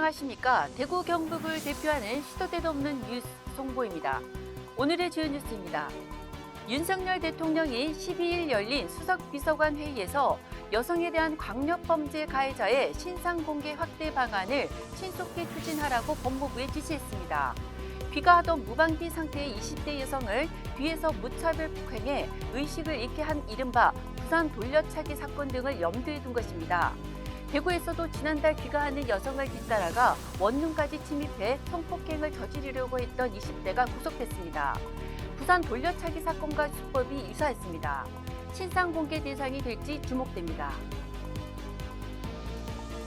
안녕하십니까. 대구 경북을 대표하는 시도 때도 없는 뉴스 송보입니다. 오늘의 주요 뉴스입니다. 윤석열 대통령이 12일 열린 수석비서관 회의에서 여성에 대한 강력범죄 가해자의 신상 공개 확대 방안을 신속히 추진하라고 법무부에 지시했습니다. 귀가하던 무방비 상태의 20대 여성을 뒤에서 무차별 폭행해 의식을 잃게 한 이른바 부산 돌려차기 사건 등을 염두에 둔 것입니다. 대구에서도 지난달 귀가하는 여성을 뒤따라가 원룸까지 침입해 성폭행을 저지르려고 했던 20대가 구속됐습니다. 부산 돌려차기 사건과 수법이 유사했습니다. 신상 공개 대상이 될지 주목됩니다.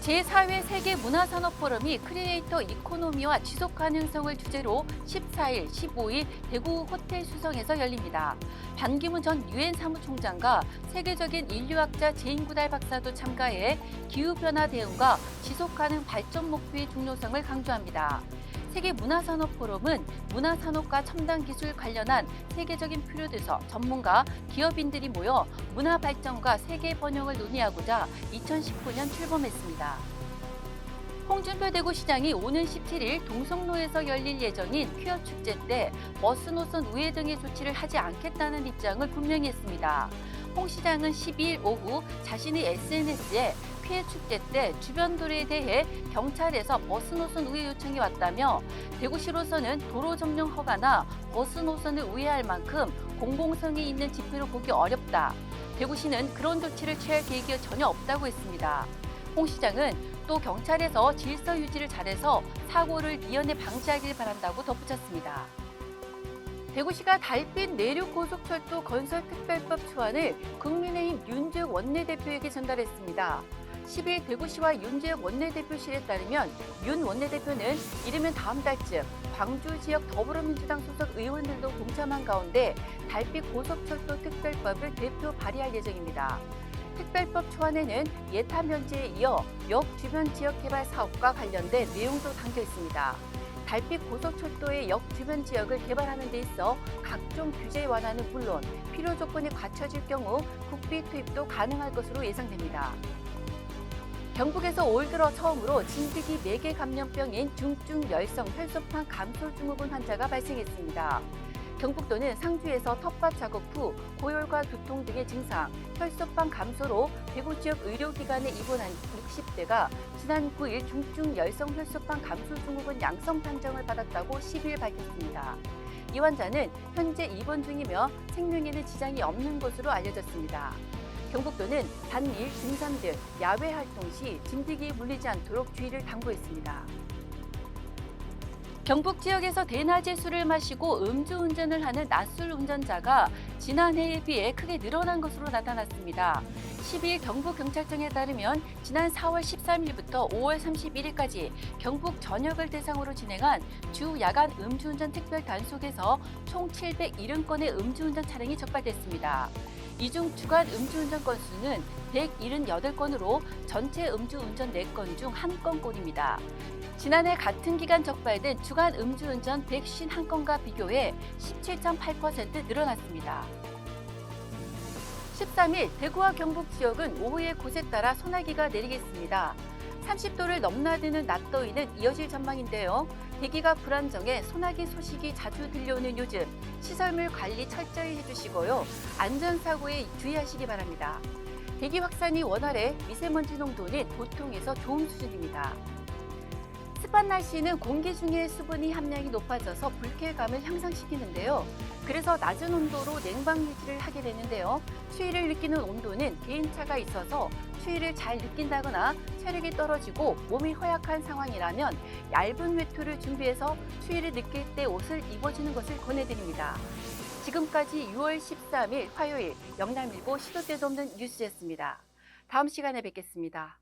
제4회 세계문화산업포럼이 크리에이터 이코노미와 지속가능성을 주제로 14일, 15일 대구 호텔 수성에서 열립니다. 반기문 전 유엔 사무총장과 세계적인 인류학자 제인구달 박사도 참가해 기후변화 대응과 지속가능 발전 목표의 중요성을 강조합니다. 세계문화산업포럼은 문화산업과 첨단 기술 관련한 세계적인 필요에서 전문가, 기업인들이 모여 문화 발전과 세계 번영을 논의하고자 2019년 출범했습니다. 홍준표 대구시장이 오는 17일 동성로에서 열릴 예정인 퀴어 축제 때 버스 노선 우회 등의 조치를 하지 않겠다는 입장을 분명히 했습니다. 홍 시장은 12일 오후 자신의 SNS에 퀴어 축제 때 주변 도로에 대해 경찰에서 버스 노선 우회 요청이 왔다며 대구시로서는 도로 점령 허가나 버스 노선을 우회할 만큼 공공성이 있는 지표로 보기 어렵다. 대구시는 그런 조치를 취할 계획이 전혀 없다고 했습니다. 홍 시장은 또 경찰에서 질서 유지를 잘해서 사고를 미연에 방지하길 바란다고 덧붙였습니다. 대구시가 달빛 내륙고속철도 건설 특별법 초안을 국민의힘 윤재욱 원내대표에게 전달했습니다. 10일 대구시와 윤재욱 원내대표실에 따르면 윤 원내대표는 이르면 다음 달쯤 광주 지역 더불어민주당 소속 의원들도 동참한 가운데 달빛 고속철도 특별법을 대표 발의할 예정입니다. 특별법 초안에는 예타 면제에 이어 역 주변 지역 개발 사업과 관련된 내용도 담겨 있습니다. 달빛 고속철도의 역 주변 지역을 개발하는 데 있어 각종 규제 완화는 물론 필요 조건이 갖춰질 경우 국비 투입도 가능할 것으로 예상됩니다. 경북에서 올 들어 처음으로 진드기 매개 감염병인 중증열성 혈소판 감소 증후군 환자가 발생했습니다. 경북도는 상주에서 텃밭 작업 후 고열과 두통 등의 증상, 혈소판 감소로 대구 지역 의료기관에 입원한 60대가 지난 9일 중증열성 혈소판 감소 증후군 양성 판정을 받았다고 10일 밝혔습니다. 이 환자는 현재 입원 중이며 생명에는 지장이 없는 것으로 알려졌습니다. 경북도는 단일, 등산 등 야외 활동 시 진드기에 물리지 않도록 주의를 당부했습니다. 경북 지역에서 대낮에 술을 마시고 음주운전을 하는 낯술 운전자가 지난해에 비해 크게 늘어난 것으로 나타났습니다. 12일 경북경찰청에 따르면 지난 4월 13일부터 5월 31일까지 경북 전역을 대상으로 진행한 주 야간 음주운전 특별 단속에서 총 770건의 음주운전 차량이 적발됐습니다. 이 중 주간 음주운전 건수는 178건으로 전체 음주운전 4건 중 1건꼴입니다. 지난해 같은 기간 적발된 주간 음주운전 151건과 비교해 17.8% 늘어났습니다. 13일 대구와 경북 지역은 오후에 곳에 따라 소나기가 내리겠습니다. 30도를 넘나드는 낮더위는 이어질 전망인데요. 대기가 불안정해 소나기 소식이 자주 들려오는 요즘 시설물 관리 철저히 해주시고요. 안전사고에 주의하시기 바랍니다. 대기 확산이 원활해 미세먼지 농도는 보통에서 좋은 수준입니다. 습한 날씨는 공기 중에 수분이 함량이 높아져서 불쾌감을 향상시키는데요. 그래서 낮은 온도로 냉방 유지를 하게 되는데요. 추위를 느끼는 온도는 개인차가 있어서 추위를 잘 느낀다거나 체력이 떨어지고 몸이 허약한 상황이라면 얇은 외투를 준비해서 추위를 느낄 때 옷을 입어주는 것을 권해드립니다. 지금까지 6월 13일 화요일 영남일보 시도 때도 없는 뉴스였습니다. 다음 시간에 뵙겠습니다.